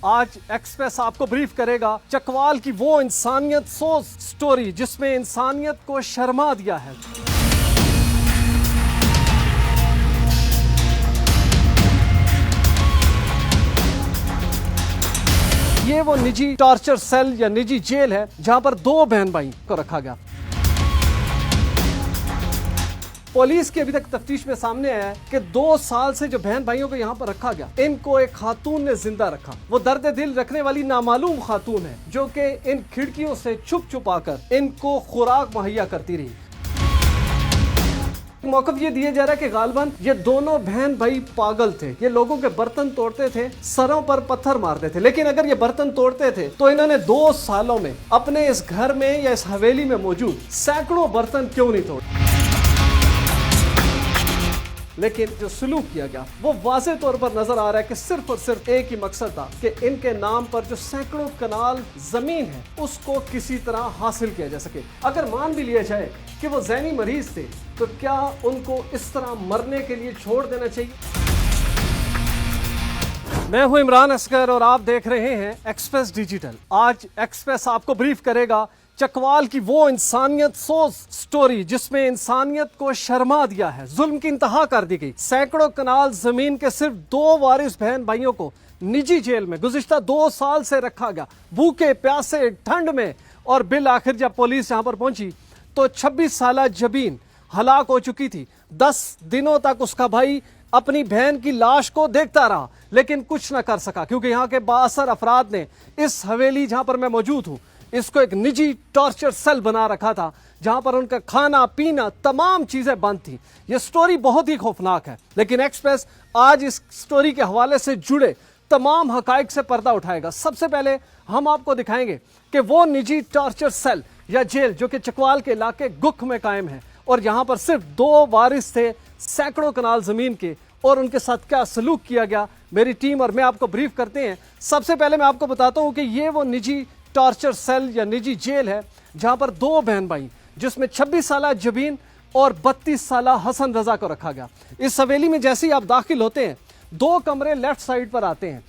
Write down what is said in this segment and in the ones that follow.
आज एक्सप्रेस आपको ब्रीफ करेगा चकवाल की वो इंसानियत सोच स्टोरी जिसमें इंसानियत को शर्मा दिया है। ये वो निजी टॉर्चर सेल या निजी जेल है जहां पर दो बहन भाई को रखा गया। पुलिस की अभी तक तफ्तीश में सामने आया है कि 2 साल से जो बहन भाइयों को यहाँ पर रखा गया, इनको एक खातून ने जिंदा रखा। वो दर्द दिल रखने वाली नामालूम खातून है जो कि इन खिड़कियों से छुप छुपाकर इनको खुराक मुहैया करती रही। मौक़िफ़ ये दिया जा रहा है कि गालिबन ये दोनों बहन भाई पागल थे। ये लोगों के बर्तन तोड़ते थे, सरों पर पत्थर मारते थे, लेकिन अगर ये बर्तन तोड़ते थे तो इन्होंने 2 सालों में अपने इस घर में या इस हवेली में मौजूद सैकड़ों बर्तन क्यों नहीं तोड़े। लेकिन जो सलूक किया गया वो वाज़े तौर पर नजर आ रहा है कि सिर्फ और सिर्फ एक ही मकसद था कि इनके नाम पर जो सैकड़ों कनाल जमीन है उसको किसी तरह हासिल किया जा सके। अगर मान भी लिया जाए कि वो ज़हनी मरीज थे तो क्या उनको इस तरह मरने के लिए छोड़ देना चाहिए। मैं हूं इमरान असगर और आप देख रहे हैं एक्सप्रेस डिजिटल। आज एक्सप्रेस आपको ब्रीफ करेगा चकवाल की वो इंसानियत सोच स्टोरी जिसमें इंसानियत को शर्मा दिया है, जुल्म की इंतहा कर दी गई। सैकड़ों कनाल जमीन के सिर्फ 2 वारिस बहन भाइयों को निजी जेल में गुज़िश्ता 2 साल से रखा गया, भूखे प्यासे ठंड में। और बिल आखिर जब पुलिस यहाँ पर पहुंची तो 26 साला जबीन हलाक हो चुकी थी। 10 दिनों तक उसका भाई अपनी बहन की लाश को देखता रहा लेकिन कुछ न कर सका, क्योंकि यहाँ के बाअसर अफराद ने इस हवेली जहाँ पर मैं मौजूद हूँ इसको एक निजी टॉर्चर सेल बना रखा था जहां पर उनका खाना पीना तमाम चीजें बंद थी। यह स्टोरी बहुत ही खौफनाक है, लेकिन एक्सप्रेस आज इस स्टोरी के हवाले से जुड़े तमाम हकाइक से पर्दा उठाएगा। सबसे पहले हम आपको दिखाएंगे कि वो निजी टॉर्चर सेल या जेल जो कि चकवाल के इलाके गुख में कायम है और यहाँ पर सिर्फ 2 वारिस थे सैकड़ों कनाल जमीन के, और उनके साथ क्या सलूक किया गया। मेरी टीम और मैं आपको ब्रीफ करते हैं। सबसे पहले मैं आपको बताता हूँ कि ये वो निजी टॉर्चर सेल या निजी जेल है जहां पर 2 बहन भाई जिसमें 26 साला जबीन और 32 साला हसन रजा को रखा गया। इस हवेली में जैसे ही आप दाखिल होते हैं 2 कमरे लेफ्ट साइड पर आते हैं।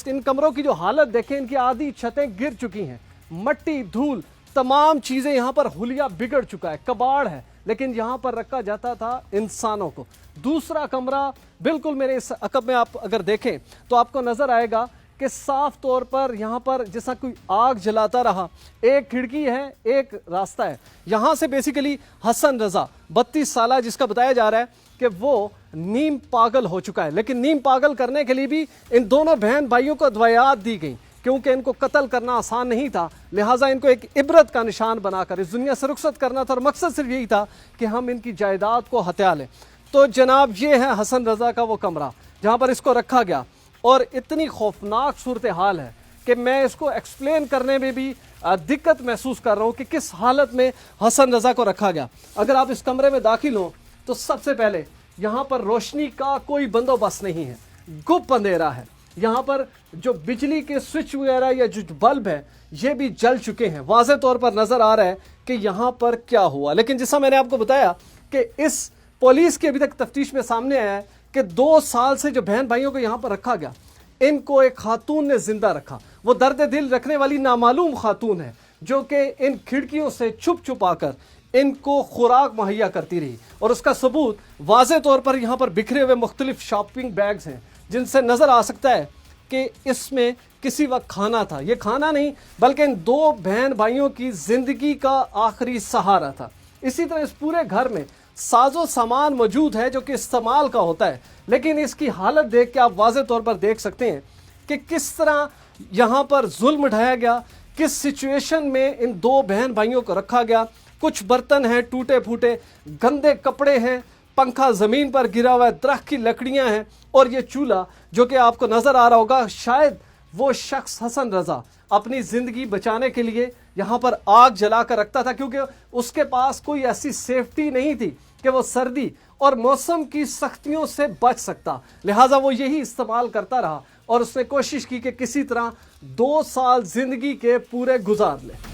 इन कमरों की जो हालत देखें, इनकी आधी छतें गिर चुकी हैं, मट्टी धूल तमाम चीजें यहाँ पर हुलिया बिगड़ चुका है, कबाड़ है, लेकिन यहाँ पर रखा जाता था इंसानों को। दूसरा कमरा बिल्कुल मेरे इस अकब में आप अगर देखें तो आपको नजर आएगा कि साफ तौर पर यहाँ पर जैसा कोई आग जलाता रहा। एक खिड़की है, एक रास्ता है। यहाँ से बेसिकली हसन रजा 32 साला जिसका बताया जा रहा है कि वो नीम पागल हो चुका है, लेकिन नीम पागल करने के लिए भी इन दोनों बहन भाइयों को दवायात दी गई क्योंकि इनको कत्ल करना आसान नहीं था। लिहाजा इनको एक इबरत का निशान बनाकर इस दुनिया से रुखसत करना था और मकसद सिर्फ यही था कि हम इनकी जायदाद को हत्या लें। तो जनाब ये है हसन रजा का वो कमरा जहाँ पर इसको रखा गया, और इतनी खौफनाक सूरत हाल है कि मैं इसको एक्सप्लेन करने में भी दिक्कत महसूस कर रहा हूँ कि किस हालत में हसन रजा को रखा गया। अगर आप इस कमरे में दाखिल हो तो सबसे पहले यहाँ पर रोशनी का कोई बंदोबस्त नहीं है, गुप्त अंधेरा है। यहाँ पर जो बिजली के स्विच वगैरह या जो बल्ब है ये भी जल चुके हैं। वाज़े तौर पर नज़र आ रहा है कि यहाँ पर क्या हुआ, लेकिन जैसा मैंने आपको बताया कि इस पुलिस की अभी तक तफ्तीश में सामने आया है कि 2 साल से जो बहन भाइयों को यहाँ पर रखा गया, इनको एक खातून ने जिंदा रखा। वो दर्द दिल रखने वाली नामालूम खातून है जो कि इन खिड़कियों से छुप छुपाकर इनको खुराक मुहैया करती रही, और उसका सबूत वाज़े तौर पर यहाँ पर बिखरे हुए मुख्तलिफ शॉपिंग बैग्स हैं जिनसे नज़र आ सकता है कि इसमें किसी वक्त खाना था। ये खाना नहीं बल्कि इन 2 बहन भाइयों की जिंदगी का आखिरी सहारा था। इसी तरह इस पूरे घर में साजो सामान मौजूद है जो कि इस्तेमाल का होता है, लेकिन इसकी हालत देख के आप वाज़े तौर पर देख सकते हैं कि किस तरह यहाँ पर जुल्म ढाया गया, किस सिचुएशन में इन 2 बहन भाइयों को रखा गया। कुछ बर्तन हैं टूटे फूटे, गंदे कपड़े हैं, पंखा ज़मीन पर गिरा हुआ है, दरख्त की लकड़ियाँ हैं, और ये चूल्हा जो कि आपको नज़र आ रहा होगा, शायद वो शख्स हसन रजा अपनी ज़िंदगी बचाने के लिए यहाँ पर आग जला कर रखता था, क्योंकि उसके पास कोई ऐसी सेफ्टी नहीं थी कि वो सर्दी और मौसम की सख्तियों से बच सकता। लिहाजा वो यही इस्तेमाल करता रहा और उसने कोशिश की कि किसी तरह 2 साल ज़िंदगी के पूरे गुजार ले।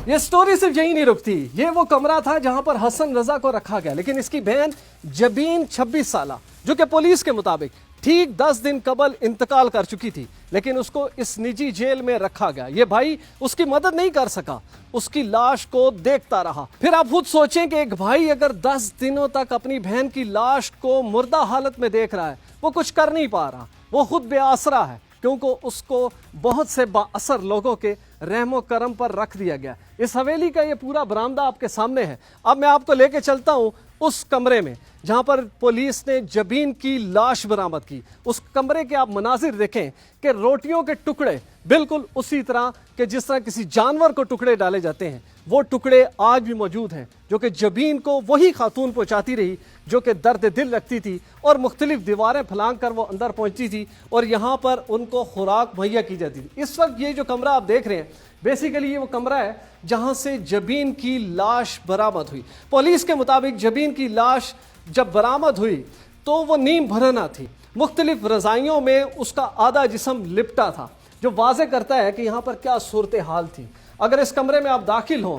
ये स्टोरी सिर्फ यही नहीं रुकती। ये वो कमरा था जहां पर हसन रजा को रखा गया, लेकिन इसकी बहन जबीन 26 साला जो कि पुलिस के मुताबिक ठीक 10 दिन कबल इंतकाल कर चुकी थी, लेकिन उसको इस निजी जेल में रखा गया। ये भाई उसकी मदद नहीं कर सका, उसकी लाश को देखता रहा। फिर आप खुद सोचें कि एक भाई अगर 10 दिनों तक अपनी बहन की लाश को मुर्दा हालत में देख रहा है, वो कुछ कर नहीं पा रहा, वो खुद बेआसरा है, क्योंकि उसको बहुत से बाअसर लोगों के रहमो करम पर रख दिया गया। इस हवेली का ये पूरा बरामदा आपके सामने है। अब मैं आपको लेके चलता हूँ उस कमरे में जहाँ पर पुलिस ने जबीन की लाश बरामद की। उस कमरे के आप मनाजिर देखें कि रोटियों के टुकड़े बिल्कुल उसी तरह के जिस तरह किसी जानवर को टुकड़े डाले जाते हैं, वो टुकड़े आज भी मौजूद हैं, जो कि जबीन को वही खातून पहुँचाती रही जो कि दर्द दिल रखती थी और मुख्तलिफ दीवारें फलांग कर वो अंदर पहुँचती थी और यहाँ पर उनको खुराक मुहैया की जाती थी। इस वक्त ये जो कमरा आप देख रहे हैं, बेसिकली ये वो कमरा है जहाँ से जबीन की लाश बरामद हुई। पुलिस के मुताबिक जबीन की लाश जब बरामद हुई तो वो नीम भरना थी, मुख्तलिफ रज़ाइयों में उसका आधा जिस्म लिपटा था, जो वाज़े करता है कि यहाँ पर क्या सूरत हाल थी। अगर इस कमरे में आप दाखिल हों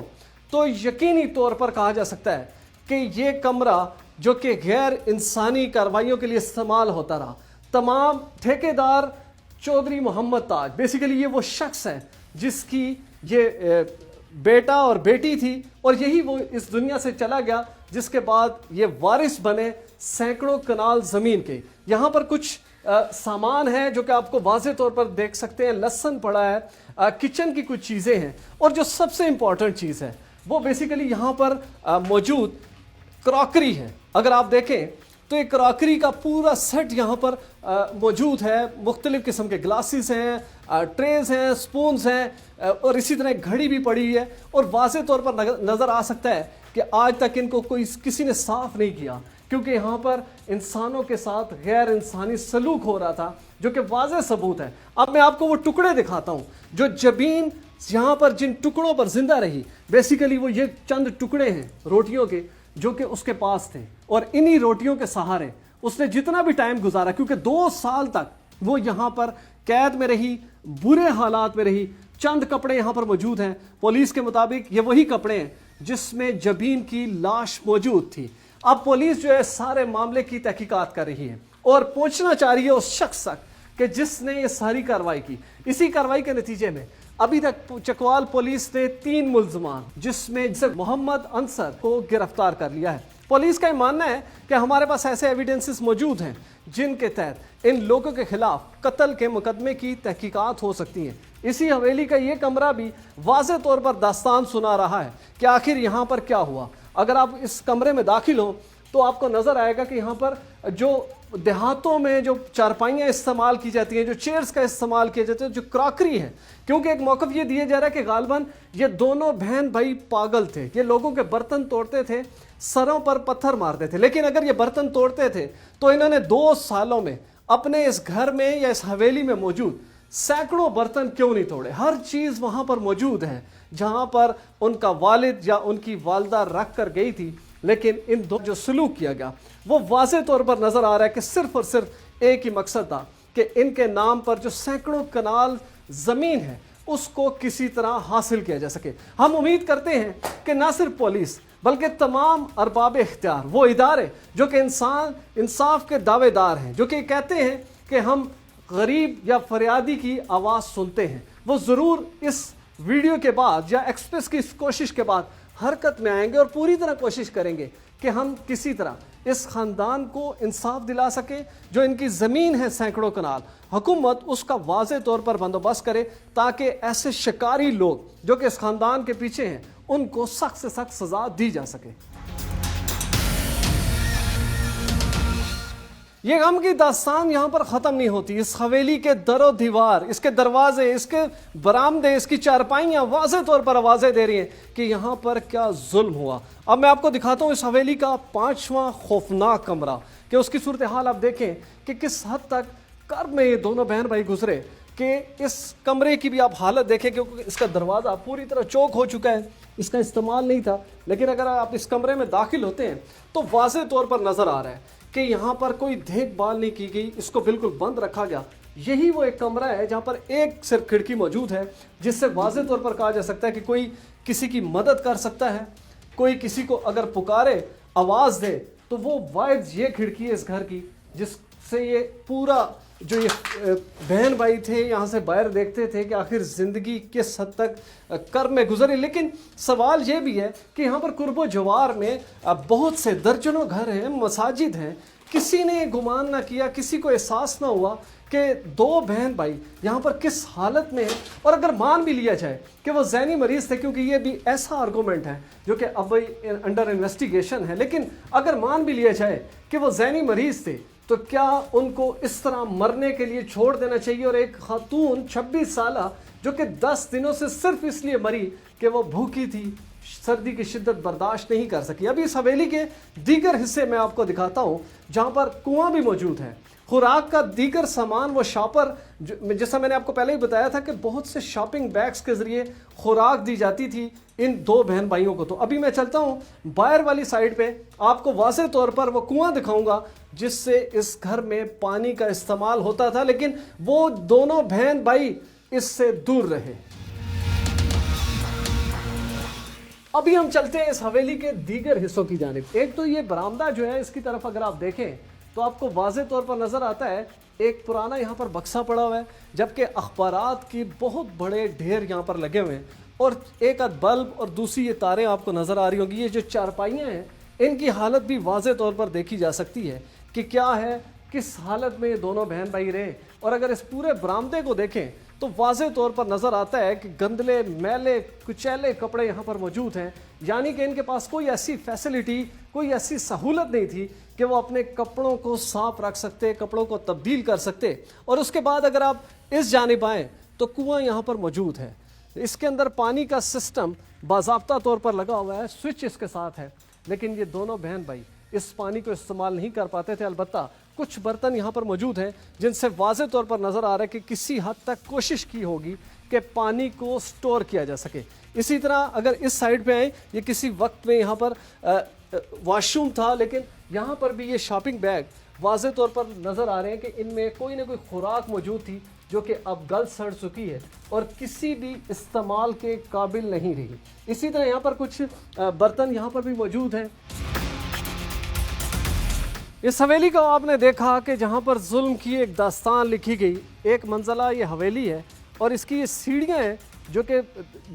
तो यकीनी तौर पर कहा जा सकता है कि ये कमरा जो कि गैर इंसानी कार्रवाइयों के लिए इस्तेमाल होता रहा। तमाम ठेकेदार चौधरी मोहम्मद ताज, बेसिकली ये वो शख्स है जिसकी ये बेटा और बेटी थी और यही वो इस दुनिया से चला गया, जिसके बाद ये वारिस बने सैकड़ों कनाल ज़मीन के। यहाँ पर कुछ सामान है जो कि आपको वाज़े तौर पर देख सकते हैं, लहसुन पड़ा है, किचन की कुछ चीज़ें हैं, और जो सबसे इम्पॉर्टेंट चीज़ है वो बेसिकली यहाँ पर मौजूद क्रॉकरी है। अगर आप देखें तो एक क्रॉकरी का पूरा सेट यहाँ पर मौजूद है। मुख्तलिफ़ किस्म के ग्लासेस हैं, ट्रेज़ हैं, स्पून्स हैं, और इसी तरह एक घड़ी भी पड़ी हुई है। और वाज़े तौर पर नज़र आ सकता है कि आज तक इनको किसी ने साफ़ नहीं किया, क्योंकि यहाँ पर इंसानों के साथ गैर इंसानी सलूक हो रहा था, जो कि वाज़े सबूत है। अब मैं आपको वो टुकड़े दिखाता हूँ जो जबीन यहाँ पर जिन टुकड़ों पर जिंदा रही। बेसिकली वो ये चंद टुकड़े हैं रोटियों के जो कि उसके पास थे, और इन्हीं रोटियों के सहारे उसने जितना भी टाइम गुजारा, क्योंकि 2 साल तक वो यहाँ पर कैद में रही, बुरे हालात में रही। चंद कपड़े यहाँ पर मौजूद हैं, पुलिस के मुताबिक ये वही कपड़े हैं जिसमें जबीन की लाश मौजूद थी। अब पुलिस जो है सारे मामले की तहकीकात कर रही है और पहुंचना चाह रही है उस शख्स तक कि जिसने ये सारी कार्रवाई की। इसी कार्रवाई के नतीजे में अभी तक चकवाल पुलिस ने 3 मुल्ज़मान जिसमें मोहम्मद अंसर को गिरफ्तार कर लिया है। पुलिस का मानना है कि हमारे पास ऐसे एविडेंसेस मौजूद हैं जिनके तहत इन लोगों के खिलाफ कत्ल के मुकदमे की तहकीकात हो सकती हैं। इसी हवेली का ये कमरा भी वाज़े तौर पर दास्तान सुना रहा है कि आखिर यहाँ पर क्या हुआ। अगर आप इस कमरे में दाखिल हो तो आपको नज़र आएगा कि यहाँ पर जो देहातों में जो चारपाइयाँ इस्तेमाल की जाती हैं, जो चेयर्स का इस्तेमाल किया जाता है, जो क्रॉकरी है, क्योंकि एक मौक़िफ़ ये दिया जा रहा है कि गालिबन ये दोनों बहन भाई पागल थे, ये लोगों के बर्तन तोड़ते थे, सरों पर पत्थर मारते थे। लेकिन अगर ये बर्तन तोड़ते थे तो इन्होंने 2 सालों में अपने इस घर में या इस हवेली में मौजूद सैकड़ों बर्तन क्यों नहीं तोड़े। हर चीज़ वहाँ पर मौजूद है जहाँ पर उनका वालिद या उनकी वालदा रख कर गई थी। लेकिन इन दो जो सलूक किया गया वो वाज़े तौर पर नज़र आ रहा है कि सिर्फ और सिर्फ एक ही मकसद था कि इनके नाम पर जो सैकड़ों कनाल ज़मीन है उसको किसी तरह हासिल किया जा सके। हम उम्मीद करते हैं कि ना सिर्फ पुलिस बल्कि तमाम अरबाब इख्तियार, वो इदारे जो कि इंसाफ के दावेदार हैं, जो कि कहते हैं कि हम गरीब या फरियादी की आवाज़ सुनते हैं, वो ज़रूर इस वीडियो के बाद या एक्सप्रेस की इस कोशिश के बाद हरकत में आएंगे और पूरी तरह कोशिश करेंगे कि हम किसी तरह इस ख़ानदान को इंसाफ दिला सकें। जो इनकी ज़मीन है सैकड़ों कनाल, हुकूमत उसका वाज़े तौर पर बंदोबस्त करे ताकि ऐसे शिकारी लोग जो कि इस ख़ानदान के पीछे हैं उनको सख्त से सख्त सज़ा दी जा सके। ये गम की दास्तान यहाँ पर ख़त्म नहीं होती। इस हवेली के दरो दीवार, इसके दरवाजे, इसके बरामदे, इसकी चारपाइयाँ वाज़े तौर पर आवाज़ें दे रही हैं कि यहाँ पर क्या जुल्म हुआ। अब मैं आपको दिखाता हूँ इस हवेली का 5वां खौफनाक कमरा कि उसकी सूरत हाल आप देखें कि किस हद तक कर्ब में ये दोनों बहन भाई गुजरे। कि इस कमरे की भी आप हालत देखें क्योंकि इसका दरवाज़ा पूरी तरह चौक हो चुका है, इसका इस्तेमाल नहीं था। लेकिन अगर आप इस कमरे में दाखिल होते हैं तो वाज़े तौर पर नज़र आ रहा है कि यहाँ पर कोई देखभाल नहीं की गई, इसको बिल्कुल बंद रखा गया। यही वो एक कमरा है जहाँ पर एक सिर्फ खिड़की मौजूद है जिससे वाज़े तौर पर कहा जा सकता है कि कोई किसी की मदद कर सकता है। कोई किसी को अगर पुकारे, आवाज़ दे तो वो वाइड ये खिड़की है इस घर की जिस से ये पूरा जो ये बहन भाई थे यहाँ से बाहर देखते थे कि आखिर ज़िंदगी किस हद तक कर्ब में गुजरी। लेकिन सवाल ये भी है कि यहाँ पर कुर्बो जवार में बहुत से दर्जनों घर हैं, मसाजिद हैं, किसी ने गुमान ना किया, किसी को एहसास ना हुआ कि दो बहन भाई यहाँ पर किस हालत में है। और अगर मान भी लिया जाए कि वो ज़हनी मरीज़ थे, क्योंकि ये भी ऐसा आर्गूमेंट है जो कि अब अंडर इन्वेस्टिगेशन है, लेकिन अगर मान भी लिया जाए कि वो ज़हनी मरीज़ थे तो क्या उनको इस तरह मरने के लिए छोड़ देना चाहिए? और एक खातून 26 साला जो कि 10 दिनों से सिर्फ इसलिए मरी कि वो भूखी थी, सर्दी की शिद्दत बर्दाश्त नहीं कर सकी। अभी इस हवेली के दीगर हिस्से मैं आपको दिखाता हूँ जहाँ पर कुआं भी मौजूद है, खुराक का दीगर सामान, वो शॉपर जैसा मैंने आपको पहले ही बताया था कि बहुत से शॉपिंग बैग्स के ज़रिए खुराक दी जाती थी इन दो बहन भाइयों को। तो अभी मैं चलता हूँ बाहर वाली साइड पे, आपको वाज़े तौर पर वो कुआं दिखाऊंगा जिससे इस घर में पानी का इस्तेमाल होता था, लेकिन वो दोनों बहन भाई इससे दूर रहे। अभी हम चलते हैं इस हवेली के दीगर हिस्सों की जानिब। एक तो ये बरामदा जो है, इसकी तरफ अगर आप देखें तो आपको वाज़े तौर पर नज़र आता है एक पुराना यहाँ पर बक्सा पड़ा हुआ है, जबकि अखबारात की बहुत बड़े ढेर यहाँ पर लगे हुए हैं, और एक आध बल्ब और दूसरी ये तारें आपको नज़र आ रही होंगी। ये जो चारपाइयाँ हैं इनकी हालत भी वाज़े तौर पर देखी जा सकती है कि क्या है, किस हालत में ये दोनों बहन भाई रहे। और अगर इस पूरे बरामदे को देखें तो वाज़े तौर पर नज़र आता है कि गंदले, मैले, कुचैले कपड़े यहाँ पर मौजूद हैं, यानी कि इनके पास कोई ऐसी फैसिलिटी, कोई ऐसी सहूलत नहीं थी कि वो अपने कपड़ों को साफ रख सकते, कपड़ों को तब्दील कर सकते। और उसके बाद अगर आप इस जानिब आएँ तो कुआं यहाँ पर मौजूद है, इसके अंदर पानी का सिस्टम बाज़ाब्ता तौर पर लगा हुआ है, स्विच इसके साथ है, लेकिन ये दोनों बहन भाई इस पानी को इस्तेमाल नहीं कर पाते थे। अलबत्ता कुछ बर्तन यहाँ पर मौजूद हैं जिनसे वाज़े तौर पर नज़र आ रहा है कि किसी हद तक कोशिश की होगी कि पानी को स्टोर किया जा सके। इसी तरह अगर इस साइड पे आए, ये किसी वक्त में यहाँ पर वॉशरूम था, लेकिन यहाँ पर भी ये शॉपिंग बैग वाज़े तौर पर नज़र आ रहे हैं कि इनमें कोई ना कोई खुराक मौजूद थी जो कि अब गल सड़ चुकी है और किसी भी इस्तेमाल के काबिल नहीं रही। इसी तरह यहाँ पर कुछ बर्तन यहाँ पर भी मौजूद हैं। इस हवेली को आपने देखा कि जहाँ पर जुल्म की एक दास्तान लिखी गई। एक मंजिला ये हवेली है और इसकी ये सीढ़ियाँ हैं जो कि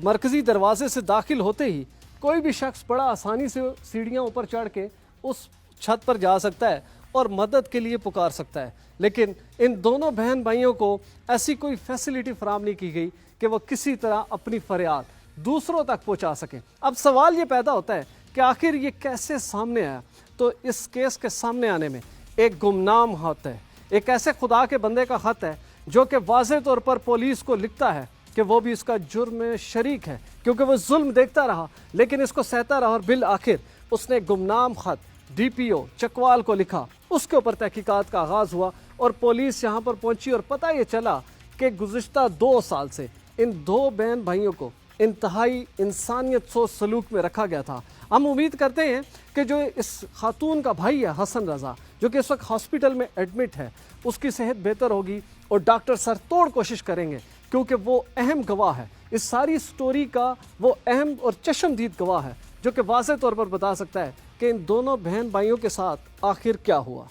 मरकज़ी दरवाजे से दाखिल होते ही कोई भी शख्स बड़ा आसानी से सीढ़ियाँ ऊपर चढ़ के उस छत पर जा सकता है और मदद के लिए पुकार सकता है। लेकिन इन दोनों बहन भाइयों को ऐसी कोई फैसिलिटी फराहम नहीं की गई कि वो किसी तरह अपनी फरियाद दूसरों तक पहुँचा सकें। अब सवाल ये पैदा होता है कि आखिर ये कैसे सामने आया? तो इस केस के सामने आने में एक गुमनाम खत है, एक ऐसे खुदा के बंदे का खत है जो कि वाज़े तौर पर पुलिस को लिखता है कि वो भी इसका जुर्म में शरीक है, क्योंकि वो जुल्म देखता रहा लेकिन इसको सहता रहा, और बिल आखिर उसने गुमनाम खत DPO चकवाल को लिखा। उसके ऊपर तहकीकात का आगाज़ हुआ और पुलिस यहाँ पर पहुँची और पता ये चला कि गुज़िश्ता 2 साल से इन दो बहन भाइयों को इंतहाई इंसानियत सोच सलूक में रखा गया था। हम उम्मीद करते हैं कि जो इस खातून का भाई है हसन रज़ा, जो कि इस वक्त हॉस्पिटल में एडमिट है, उसकी सेहत बेहतर होगी और डॉक्टर सरतोड़ कोशिश करेंगे, क्योंकि वो अहम गवाह है इस सारी स्टोरी का। वो अहम और चश्मदीद गवाह है जो कि वाज़े तौर पर बता सकता है कि इन दोनों बहन भाइयों के साथ आखिर क्या हुआ।